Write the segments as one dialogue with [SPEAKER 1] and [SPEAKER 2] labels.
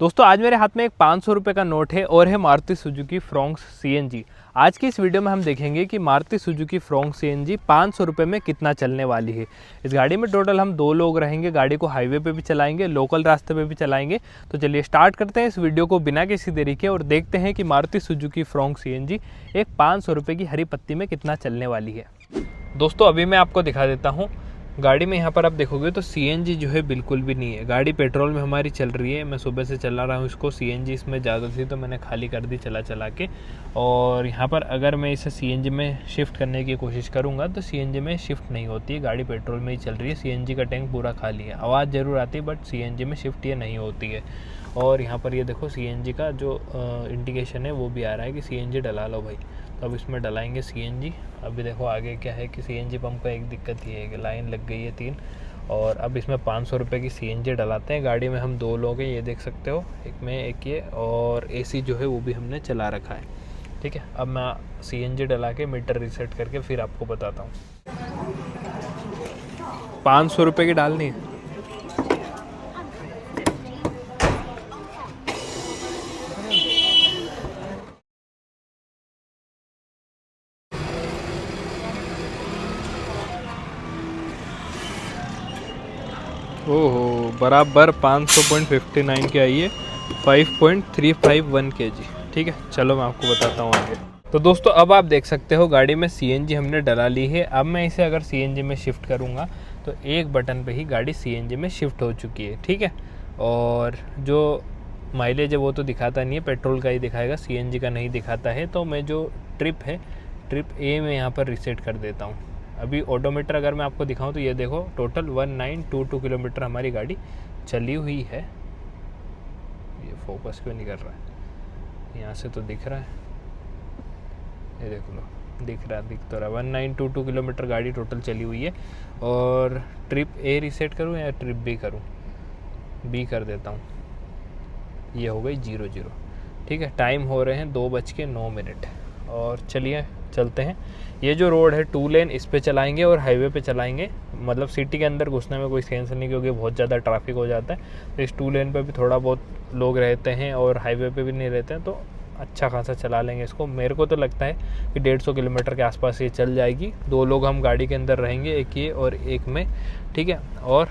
[SPEAKER 1] दोस्तों आज मेरे हाथ में एक 500 रुपये का नोट है और है मारुति सुजुकी फ्रोंक्स सीएनजी। आज की इस वीडियो में हम देखेंगे कि मारुति सुजुकी फ्रोंक्स सीएनजी 500 रुपये में कितना चलने वाली है। इस गाड़ी में टोटल हम 2 लोग रहेंगे। गाड़ी को हाईवे पे भी चलाएंगे, लोकल रास्ते पे भी चलाएंगे। तो चलिए स्टार्ट करते हैं इस वीडियो को बिना किसी देरी के और देखते हैं कि मारुति सुजुकी फ्रोंक्स सीएनजी एक 500 रुपये की हरी पत्ती में कितना चलने वाली है। दोस्तों अभी मैं आपको दिखा देता हूँ गाड़ी में। यहाँ पर आप देखोगे तो सीएनजी जो है बिल्कुल भी नहीं है। गाड़ी पेट्रोल में हमारी चल रही है। मैं सुबह से चला रहा हूँ इसको। सीएनजी इसमें ज़्यादा थी तो मैंने खाली कर दी चला चला के। और यहाँ पर अगर मैं इसे सीएनजी में शिफ्ट करने की कोशिश करूँगा तो सीएनजी में शिफ्ट नहीं होती है। गाड़ी पेट्रोल में ही चल रही है। सीएनजी का टैंक पूरा खाली है। आवाज़ ज़रूर आती है बट सीएनजी में शिफ्ट ये नहीं होती है। और यहाँ पर ये देखो सीएनजी का जो इंडिकेशन है वो भी आ रहा है कि सीएनजी डला लो भाई। तो अब इसमें डलाएंगे सीएनजी। अभी देखो आगे क्या है कि सीएनजी पंप का एक दिक्कत ये है कि लाइन लग गई है 3। और अब इसमें 500 रुपये की सीएनजी डलाते हैं। गाड़ी में हम 2 लोग हैं, ये देख सकते हो, एक में एक ये। और एसी जो है वो भी हमने चला रखा है। ठीक है, अब मैं सीएनजी डला के मीटर रीसेट करके फिर आपको बताता हूँ। 500 रुपये की डालनी है। ओहो, बराबर 500.59 की आई है, 5.351 kg। ठीक है, चलो मैं आपको बताता हूँ आगे। तो दोस्तों अब आप देख सकते हो गाड़ी में सीएनजी हमने डला ली है। अब मैं इसे अगर सीएनजी में शिफ्ट करूँगा तो एक बटन पे ही गाड़ी सीएनजी में शिफ्ट हो चुकी है। ठीक है, और जो माइलेज है वो तो दिखाता नहीं है, पेट्रोल का ही दिखाएगा, सीएनजी का नहीं दिखाता है। तो मैं जो ट्रिप है, ट्रिप ए में यहाँ पर रीसेट कर देता हूँ। अभी ऑडोमीटर अगर मैं आपको दिखाऊं तो ये देखो टोटल 1922 किलोमीटर हमारी गाड़ी चली हुई है। ये फोकस क्यों नहीं कर रहा है? यहाँ से तो दिख रहा है, ये देख लो, दिख रहा तो रहा 1922 किलोमीटर गाड़ी टोटल चली हुई है। और ट्रिप ए रीसेट करूँ या ट्रिप बी करूँ? बी कर देता हूँ। ये हो गई 00। ठीक है, टाइम हो रहे हैं 2:09। और चलिए चलते हैं। ये जो रोड है 2 लेन, इस पे चलाएंगे और हाईवे पे चलाएंगे। मतलब सिटी के अंदर घुसने में कोई सेंस नहीं क्योंकि बहुत ज़्यादा ट्रैफिक हो जाता है। तो इस 2 लेन पे भी थोड़ा बहुत लोग रहते हैं और हाईवे पे भी नहीं रहते हैं, तो अच्छा खासा चला लेंगे इसको। मेरे को तो लगता है कि 150 किलोमीटर के आसपास ये चल जाएगी। 2 लोग हम गाड़ी के अंदर रहेंगे, एक ये और एक में। ठीक है, और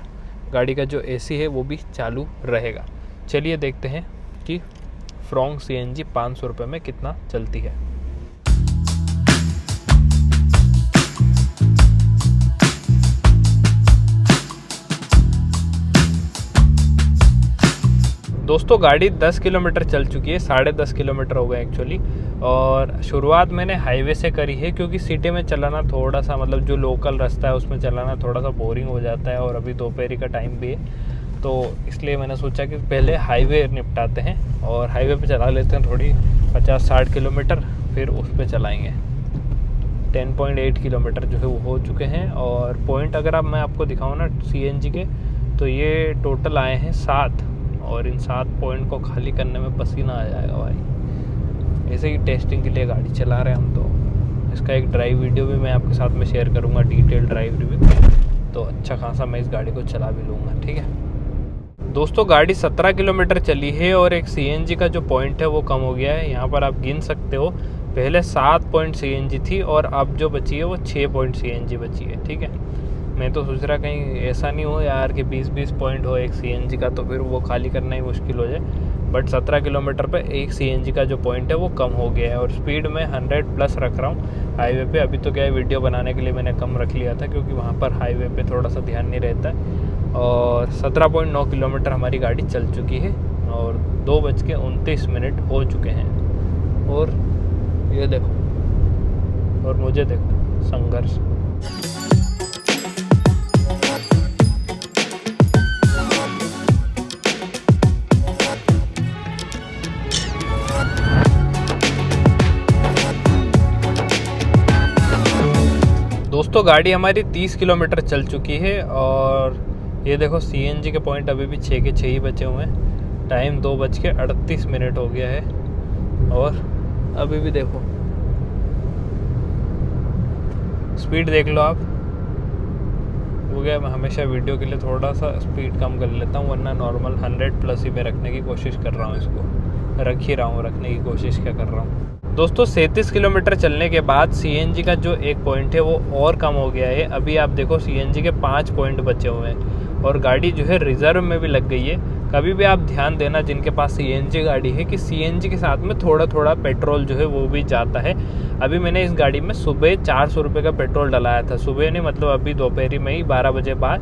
[SPEAKER 1] गाड़ी का जो एसी है वो भी चालू रहेगा। चलिए देखते हैं कि फ्रोंक्स सीएनजी 500 रुपये में कितना चलती है। दोस्तों गाड़ी 10 किलोमीटर चल चुकी है, 10.5 किलोमीटर हो गए एक्चुअली। और शुरुआत मैंने हाईवे से करी है क्योंकि सिटी में चलाना थोड़ा सा, मतलब जो लोकल रास्ता है उसमें चलाना थोड़ा सा बोरिंग हो जाता है। और अभी दोपहरी का टाइम भी है तो इसलिए मैंने सोचा कि पहले हाईवे निपटाते हैं और हाईवे पे चला लेते हैं थोड़ी 50-60 किलोमीटर, फिर उस पर चलाएँगे। 10.8 किलोमीटर जो है वो हो चुके हैं। और पॉइंट अगर अब मैं आपको दिखाऊँ ना सीएनजी के, तो ये टोटल आए हैं 7। और इन 7 पॉइंट को खाली करने में पसीना आ जाएगा भाई। ऐसे ही टेस्टिंग के लिए गाड़ी चला रहे हैं हम। तो इसका एक ड्राइव वीडियो भी मैं आपके साथ में शेयर करूंगा, डिटेल ड्राइव रिव्यू। तो अच्छा खासा मैं इस गाड़ी को चला भी लूँगा। ठीक है दोस्तों, गाड़ी 17 किलोमीटर चली है और एक सीएनजी का जो पॉइंट है वो कम हो गया है। यहाँ पर आप गिन सकते हो, पहले 7 पॉइंट सीएनजी थी और अब जो बची है वो 6 पॉइंट सीएनजी बची है। ठीक है, मैं तो सोच रहा कहीं ऐसा नहीं हो यार कि 20-20 पॉइंट हो एक सीएनजी का, तो फिर वो खाली करना ही मुश्किल हो जाए। बट 17 किलोमीटर पे एक सीएनजी का जो पॉइंट है वो कम हो गया है। और स्पीड में 100+ रख रहा हूँ हाईवे पे। अभी तो क्या है, वीडियो बनाने के लिए मैंने कम रख लिया था क्योंकि वहाँ पर हाईवे पे थोड़ा सा ध्यान नहीं रहता है। और 17.9 किलोमीटर हमारी गाड़ी चल चुकी है और 2:29 हो चुके हैं। और ये देखो, और मुझे देखो संघर्ष। दोस्तों गाड़ी हमारी 30 किलोमीटर चल चुकी है और ये देखो सीएनजी के पॉइंट अभी भी 6 के 6 ही बचे हुए हैं। टाइम 2:38 हो गया है। और अभी भी देखो, स्पीड देख लो आप, हो गया मैं हमेशा वीडियो के लिए थोड़ा सा स्पीड कम कर लेता हूँ, वरना नॉर्मल 100+ ही मैं रखने की कोशिश कर रहा हूँ। इसको रख ही रहा हूँ, रखने की कोशिश क्या कर रहा हूँ। दोस्तों 37 किलोमीटर चलने के बाद CNG का जो एक पॉइंट है वो और कम हो गया है। अभी आप देखो CNG के 5 पॉइंट बचे हुए हैं और गाड़ी जो है रिजर्व में भी लग गई है। कभी भी आप ध्यान देना जिनके पास CNG गाड़ी है कि CNG के साथ में थोड़ा थोड़ा पेट्रोल जो है वो भी जाता है। अभी मैंने इस गाड़ी में सुबह 400 रुपये का पेट्रोल डलाया था, सुबह नहीं मतलब अभी दोपहरी में ही 12 बजे बाद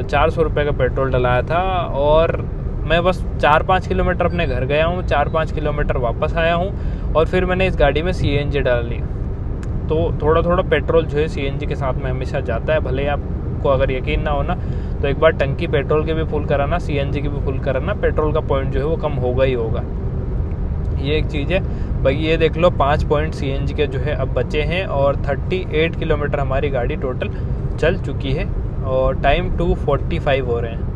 [SPEAKER 1] 400 रुपये का पेट्रोल डलाया था और मैं बस 4-5 किलोमीटर अपने घर गया हूँ, 4-5 किलोमीटर वापस आया हूँ और फिर मैंने इस गाड़ी में CNG डाली। तो थोड़ा थोड़ा पेट्रोल जो है CNG के साथ में हमेशा जाता है। भले आपको अगर यकीन ना हो ना तो एक बार टंकी पेट्रोल के भी फुल कराना, CNG की भी फुल कराना, पेट्रोल का पॉइंट जो है वो कम होगा ही होगा। ये एक चीज़ है भाई। ये देख लो 5 पॉइंट CNG के जो है अब बचे हैं और 38 किलोमीटर हमारी गाड़ी टोटल चल चुकी है और टाइम 2:45 हो रहे हैं।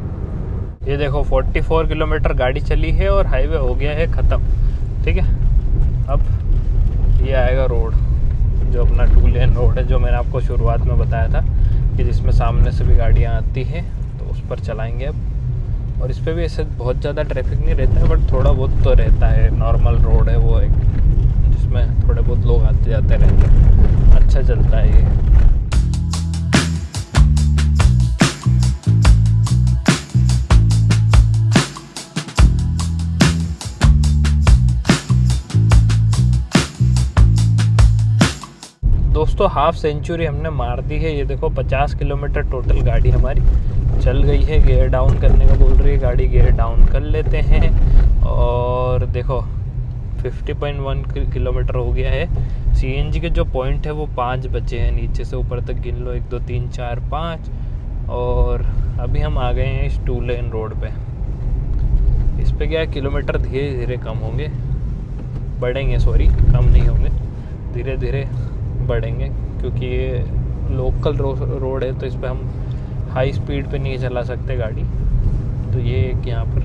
[SPEAKER 1] ये देखो 44 किलोमीटर गाड़ी चली है और हाईवे हो गया है ख़त्म। ठीक है, अब ये आएगा रोड जो अपना 2 लेन रोड है, जो मैंने आपको शुरुआत में बताया था कि जिसमें सामने से भी गाड़ियाँ आती हैं, तो उस पर चलाएंगे अब। और इस पर भी ऐसे बहुत ज़्यादा ट्रैफिक नहीं रहता है, बट थोड़ा बहुत तो रहता है। नॉर्मल रोड है वो एक, जिसमें थोड़े बहुत लोग आते जाते रहते हैं। अच्छा चलता है ये। दोस्तों हाफ सेंचुरी हमने मार दी है। ये देखो 50 किलोमीटर टोटल गाड़ी हमारी चल गई है। गियर डाउन करने का बोल रही है गाड़ी, गियर डाउन कर लेते हैं। और देखो 50.1 किलोमीटर हो गया है। CNG के जो पॉइंट है वो 5 बचे हैं, नीचे से ऊपर तक गिन लो, 1 2 3 4 5। और अभी हम आ गए हैं इस 2 लेन रोड पे। इस पे क्या है, किलोमीटर धीरे धीरे कम होंगे, बढ़ेंगे, सॉरी कम नहीं होंगे, धीरे धीरे बढ़ेंगे, क्योंकि ये लोकल रोड है तो इस पे हम हाई स्पीड पे नहीं चला सकते गाड़ी। तो ये एक यहाँ पर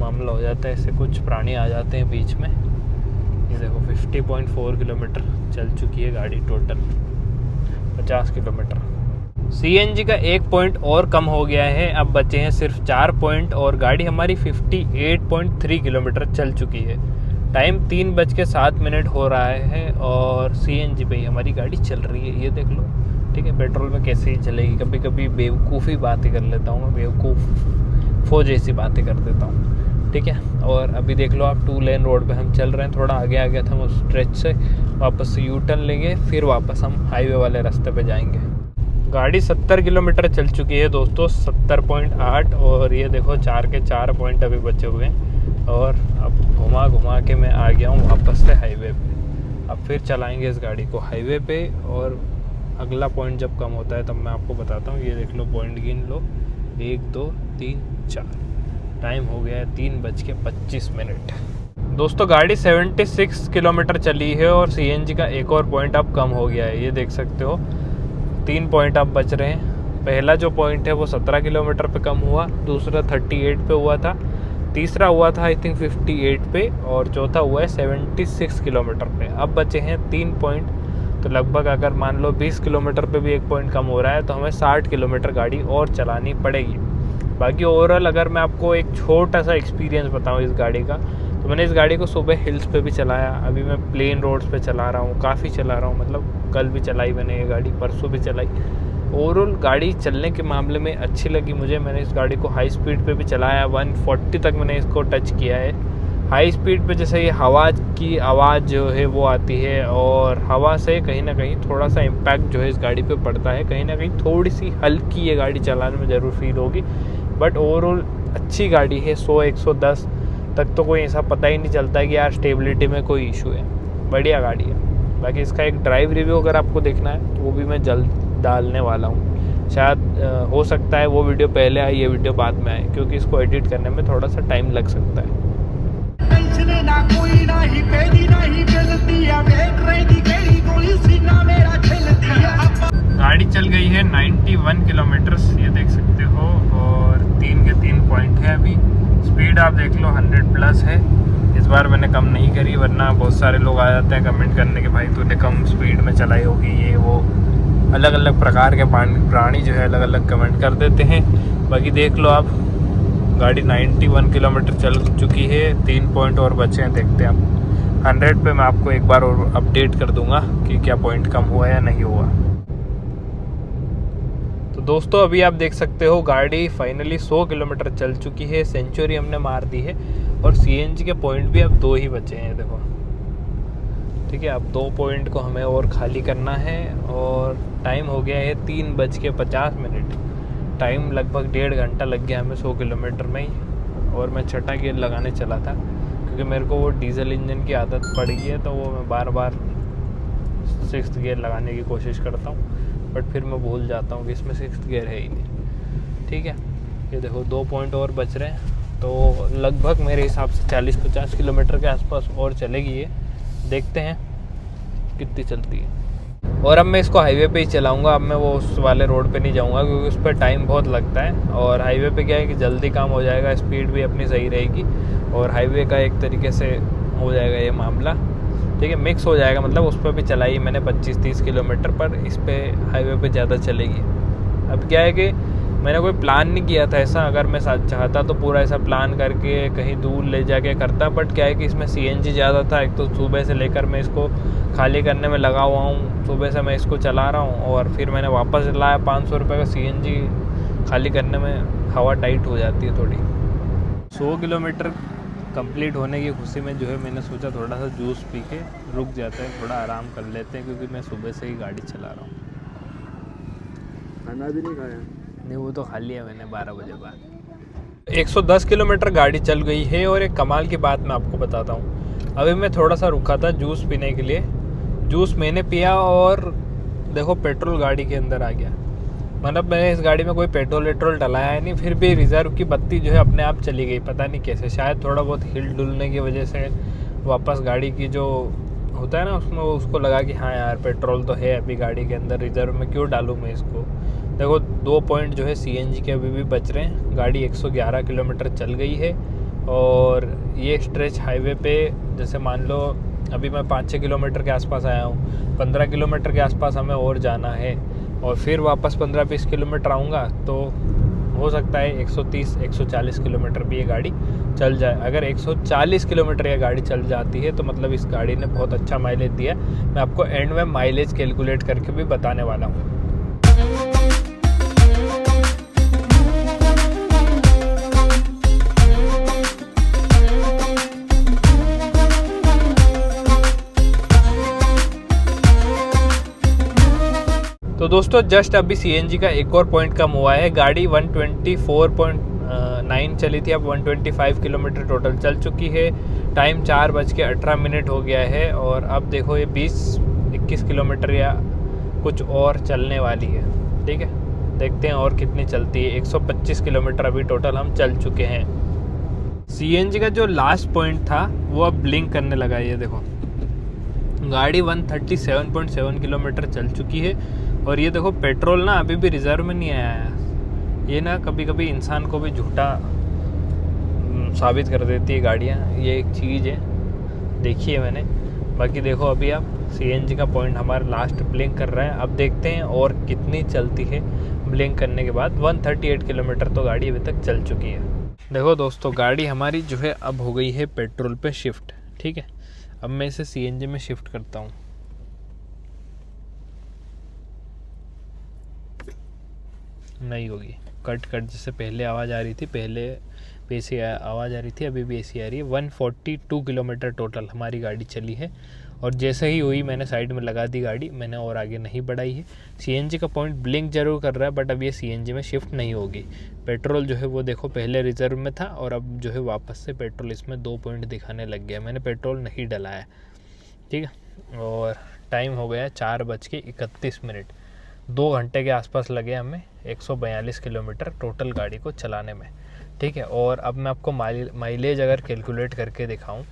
[SPEAKER 1] मामला हो जाता है, इससे कुछ प्राणी आ जाते हैं बीच में। ये देखो 50.4 किलोमीटर चल चुकी है गाड़ी टोटल 50 किलोमीटर। CNG का एक पॉइंट और कम हो गया है, अब बचे हैं सिर्फ 4 पॉइंट और गाड़ी हमारी 58.3 किलोमीटर चल चुकी है। टाइम 3:07 हो रहा है और CNG पे ही हमारी गाड़ी चल रही है। ये देख लो, ठीक है। पेट्रोल में कैसे ही चलेगी, कभी कभी बेवकूफ़ी बातें कर लेता हूँ मैं, बेवकूफ़ जैसी बातें कर देता हूँ, ठीक है। और अभी देख लो आप 2 लेन रोड पे हम चल रहे हैं। थोड़ा आगे आ गया था हम उस स्ट्रेच से, वापस से U-टर्न लेंगे, फिर वापस हम हाईवे वाले रास्ते पे जाएंगे। गाड़ी 70 किलोमीटर चल चुकी है दोस्तों, 70.8। और ये देखो 4 के 4 पॉइंट अभी बचे हुए हैं और अब घुमा घुमा के मैं आ गया हूँ वापस से हाईवे पे। अब फिर चलाएंगे इस गाड़ी को हाईवे पे और अगला पॉइंट जब कम होता है तब मैं आपको बताता हूँ। ये देख लो, पॉइंट गिन लो, 1 2 3 4। टाइम हो गया है 3:25। दोस्तों गाड़ी 76 किलोमीटर चली है और CNG का एक और पॉइंट अब कम हो गया है। ये देख सकते हो 3 पॉइंट अब बच रहे हैं। पहला जो पॉइंट है वो 17 किलोमीटर पे कम हुआ, दूसरा 38 पे हुआ था, तीसरा हुआ था आई थिंक 58 पे और चौथा हुआ है 76 किलोमीटर पे। अब बचे हैं 3 पॉइंट, तो लगभग अगर मान लो 20 किलोमीटर पे भी एक पॉइंट कम हो रहा है तो हमें 60 किलोमीटर गाड़ी और चलानी पड़ेगी। बाकी ओवरऑल अगर मैं आपको एक छोटा सा एक्सपीरियंस बताऊं इस गाड़ी का, तो मैंने इस गाड़ी को सुबह हिल्स पे भी चलाया, अभी मैं प्लेन रोड्स पे चला रहा हूँ, काफ़ी चला रहा हूँ। मतलब कल भी चलाई मैंने ये गाड़ी, परसों भी चलाई। ओवरऑल गाड़ी चलने के मामले में अच्छी लगी मुझे। मैंने इस गाड़ी को हाई स्पीड पे भी चलाया, 140 तक मैंने इसको टच किया है। हाई स्पीड पे जैसे ये हवा की आवाज़ जो है वो आती है और हवा से कहीं ना कहीं थोड़ा सा इम्पैक्ट जो है इस गाड़ी पे पड़ता है। कहीं ना कहीं थोड़ी सी हल्की ये गाड़ी चलाने में ज़रूर फील होगी, बट ओवरऑल अच्छी गाड़ी है। 100-110 तक तो कोई ऐसा पता ही नहीं चलता है कि यार स्टेबिलिटी में कोई इशू है। बढ़िया गाड़ी है। बाकी इसका एक ड्राइव रिव्यू अगर आपको देखना है तो वो भी मैं जल्द डालने वाला हूँ। शायद हो सकता है वो वीडियो पहले आए, ये वीडियो बाद में आए, क्योंकि इसको एडिट करने में थोड़ा सा टाइम लग सकता है। गाड़ी चल गई है 91 किलोमीटर, ये देख सकते हो, और 3 के 3 पॉइंट है। अभी स्पीड आप देख लो 100+ है। इस बार मैंने कम नहीं करी, वरना बहुत सारे लोग आ जाते हैं कमेंट करने के भाई तूने कम स्पीड में चलाई होगी ये वो। अलग अलग प्रकार के प्राणी जो है अलग अलग कमेंट कर देते हैं। बाकी देख लो आप, गाड़ी 91 किलोमीटर चल चुकी है, 3 पॉइंट और बचे हैं, देखते हैं आप 100 पे मैं आपको एक बार और अपडेट कर दूंगा कि क्या पॉइंट कम हुआ या नहीं हुआ। तो दोस्तों अभी आप देख सकते हो गाड़ी फाइनली 100 किलोमीटर चल चुकी है, सेंचुरी हमने मार दी है और सीएनजी के पॉइंट भी अब 2 ही बचे हैं, देखो। ठीक है, अब 2 पॉइंट को हमें और खाली करना है और टाइम हो गया है 3:50। टाइम लगभग 1.5 घंटा लग गया हमें 100 किलोमीटर में ही। और मैं छठा गियर लगाने चला था क्योंकि मेरे को वो डीजल इंजन की आदत पड़ गई है, तो वो मैं बार बार 6th गियर लगाने की कोशिश करता हूँ, बट फिर मैं भूल जाता हूँ कि इसमें 6th गियर है ही नहीं। ठीक है, ये देखो 2 पॉइंट और बच रहे हैं, तो लगभग मेरे हिसाब से 40-50 किलोमीटर के आसपास और चलेगी ये, देखते हैं कितनी चलती है। और अब मैं इसको हाईवे पे ही चलाऊंगा, अब मैं वो उस वाले रोड पे नहीं जाऊंगा क्योंकि उस पर टाइम बहुत लगता है। और हाईवे पे क्या है कि जल्दी काम हो जाएगा, स्पीड भी अपनी सही रहेगी और हाईवे का एक तरीके से हो जाएगा ये मामला। ठीक है, मिक्स हो जाएगा, मतलब उस पर भी चलाई मैंने 25-30 किलोमीटर, पर इस पर हाईवे पे ज़्यादा चलेगी। अब क्या है कि मैंने कोई प्लान नहीं किया था ऐसा, अगर मैं चाहता तो पूरा ऐसा प्लान करके कहीं दूर ले जाके करता, बट क्या है कि इसमें सीएनजी ज़्यादा था। एक तो सुबह से लेकर मैं इसको खाली करने में लगा हुआ हूँ, सुबह से मैं इसको चला रहा हूँ और फिर मैंने वापस लाया 500 रुपये का सीएनजी खाली करने में हवा टाइट हो जाती है थोड़ी। 100 किलोमीटर कंप्लीट होने की खुशी में जो है मैंने सोचा थोड़ा सा जूस पी के रुक जाते हैं, थोड़ा आराम कर लेते हैं, क्योंकि मैं सुबह से ही गाड़ी चला रहा हूँ।
[SPEAKER 2] खाना भी नहीं खाया?
[SPEAKER 1] नहीं, वो तो खा लिया मैंने 12 बजे बाद। 110 किलोमीटर गाड़ी चल गई है और एक कमाल की बात मैं आपको बताता हूँ। अभी मैं थोड़ा सा रुका था जूस पीने के लिए, जूस मैंने पिया और देखो पेट्रोल गाड़ी के अंदर आ गया। मतलब मैंने इस गाड़ी में कोई पेट्रोल डलाया है नहीं, फिर भी रिजर्व की बत्ती जो है अपने आप चली गई, पता नहीं कैसे। शायद थोड़ा बहुत हिल डुलने की वजह से वापस गाड़ी की जो होता है ना उसमें उसको लगा कि हाँ यार पेट्रोल तो है अभी गाड़ी के अंदर, रिजर्व में क्यों डालूँ मैं इसको। देखो 2 पॉइंट जो है सीएनजी के अभी भी बच रहे हैं। गाड़ी 111 किलोमीटर चल गई है और ये स्ट्रेच हाईवे पे जैसे मान लो अभी मैं 5-6 किलोमीटर के आसपास आया हूँ, 15 किलोमीटर के आसपास हमें और जाना है और फिर वापस 15-20 किलोमीटर आऊँगा, तो हो सकता है 130-140 किलोमीटर भी ये गाड़ी चल जाए। अगर 140 किलोमीटर ये गाड़ी चल जाती है तो मतलब इस गाड़ी ने बहुत अच्छा माइलेज दिया है। मैं आपको एंड में माइलेज कैलकुलेट करके भी बताने वाला हूँ। तो दोस्तों जस्ट अभी सीएनजी का एक और पॉइंट कम हुआ है। गाड़ी 124.9 चली थी, अब 125 किलोमीटर टोटल चल चुकी है। टाइम 4:18 हो गया है और अब देखो ये 20-21 किलोमीटर या कुछ और चलने वाली है। ठीक है, देखते हैं और कितनी चलती है। 125 किलोमीटर अभी टोटल हम चल चुके हैं। सीएनजी का जो लास्ट पॉइंट था वो अब ब्लिंक करने लगा है, ये देखो। गाड़ी 137.7 किलोमीटर चल चुकी है और ये देखो पेट्रोल ना अभी भी रिजर्व में नहीं आया है। ये ना कभी कभी इंसान को भी झूठा साबित कर देती है गाड़ियाँ, ये एक चीज़ है, देखिए मैंने। बाकी देखो अभी आप सीएनजी का पॉइंट हमारा लास्ट ब्लिंक कर रहा है। अब देखते हैं और कितनी चलती है ब्लिंक करने के बाद। 138 किलोमीटर तो गाड़ी अभी तक चल चुकी है। देखो दोस्तों गाड़ी हमारी जो है अब हो गई है पेट्रोल पे शिफ्ट। ठीक है, अब मैं इसे सीएनजी में शिफ्ट करता हूँ। नहीं होगी, कट जैसे पहले आवाज़ आ रही थी, पहले ऐसी आवाज़ आ रही थी, अभी भी ऐसी आ रही है। 142 किलोमीटर टोटल हमारी गाड़ी चली है और जैसे ही हुई मैंने साइड में लगा दी गाड़ी, मैंने और आगे नहीं बढ़ाई है। सीएनजी का पॉइंट ब्लिंक जरूर कर रहा है बट अब ये सीएनजी में शिफ्ट नहीं होगी। पेट्रोल जो है वो देखो पहले रिजर्व में था और अब जो है वापस से पेट्रोल इसमें 2 पॉइंट दिखाने लग गया। मैंने पेट्रोल नहीं डलाया। ठीक है, और टाइम हो गया 4:31। 2 घंटे के आसपास लगे हमें 142 किलोमीटर टोटल गाड़ी को चलाने में। ठीक है, और अब मैं आपको माइलेज अगर कैलकुलेट करके दिखाऊं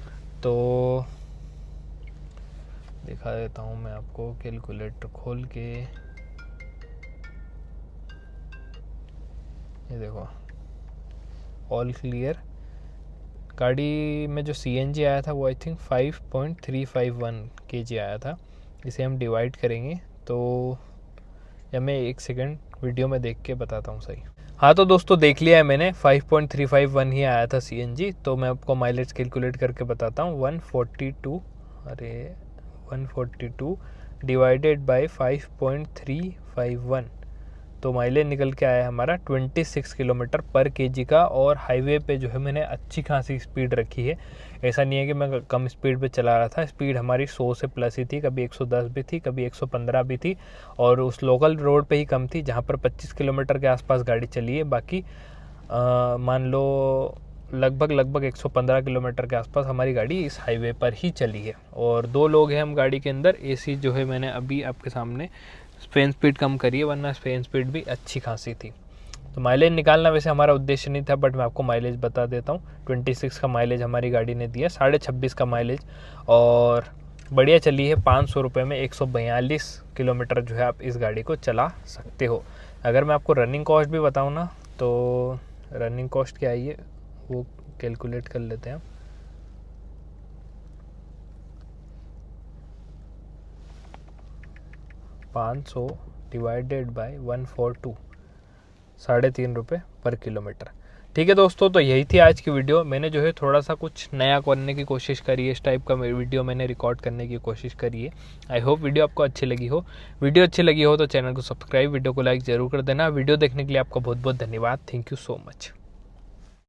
[SPEAKER 1] तो दिखा देता हूं मैं आपको कैलकुलेटर खोल के। ये देखो ऑल क्लियर। गाड़ी में जो सीएनजी आया था वो आई थिंक 5.351 kg आया था। इसे हम डिवाइड करेंगे तो या मैं एक सेकंड वीडियो में देख के बताता हूँ सही। हाँ तो दोस्तों देख लिया है मैंने, 5.351 ही आया था CNG। तो मैं आपको माइलेज कैलकुलेट करके बताता हूँ। 142 डिवाइडेड बाय 5.351, तो माइलेज निकल के आया हमारा 26 किलोमीटर पर केजी का। और हाईवे पे जो है मैंने अच्छी खासी स्पीड रखी है, ऐसा नहीं है कि मैं कम स्पीड पे चला रहा था। स्पीड हमारी 100 से प्लस ही थी, कभी 110 भी थी, कभी 115 भी थी, और उस लोकल रोड पे ही कम थी जहाँ पर 25 किलोमीटर के आसपास गाड़ी चली है। बाकी मान लो लगभग 115 किलोमीटर के आसपास हमारी गाड़ी इस हाईवे पर ही चली है। और 2 लोग हैं हम गाड़ी के अंदर। AC जो है मैंने अभी आपके सामने फैन स्पीड कम करी है, वरना फैन स्पीड भी अच्छी खासी थी। तो माइलेज निकालना वैसे हमारा उद्देश्य नहीं था, बट मैं आपको माइलेज बता देता हूँ। 26 का माइलेज हमारी गाड़ी ने दिया, 26.5 का माइलेज, और बढ़िया चली है। 500 रुपये में 142 किलोमीटर जो है आप इस गाड़ी को चला सकते हो। अगर मैं आपको रनिंग कॉस्ट भी बताऊँ ना, तो रनिंग कॉस्ट क्या है वो कैलकुलेट कर लेते हैं। 500 डिवाइडेड बाय 142, 3.5 रुपये पर किलोमीटर। ठीक है दोस्तों, तो यही थी आज की वीडियो। मैंने जो है थोड़ा सा कुछ नया करने की कोशिश करी है, इस टाइप का वीडियो मैंने रिकॉर्ड करने की कोशिश करी है। आई होप वीडियो आपको अच्छी लगी हो। वीडियो अच्छी लगी हो तो चैनल को सब्सक्राइब, वीडियो को लाइक ज़रूर कर देना। वीडियो देखने के लिए आपका बहुत बहुत धन्यवाद। Thank you so much.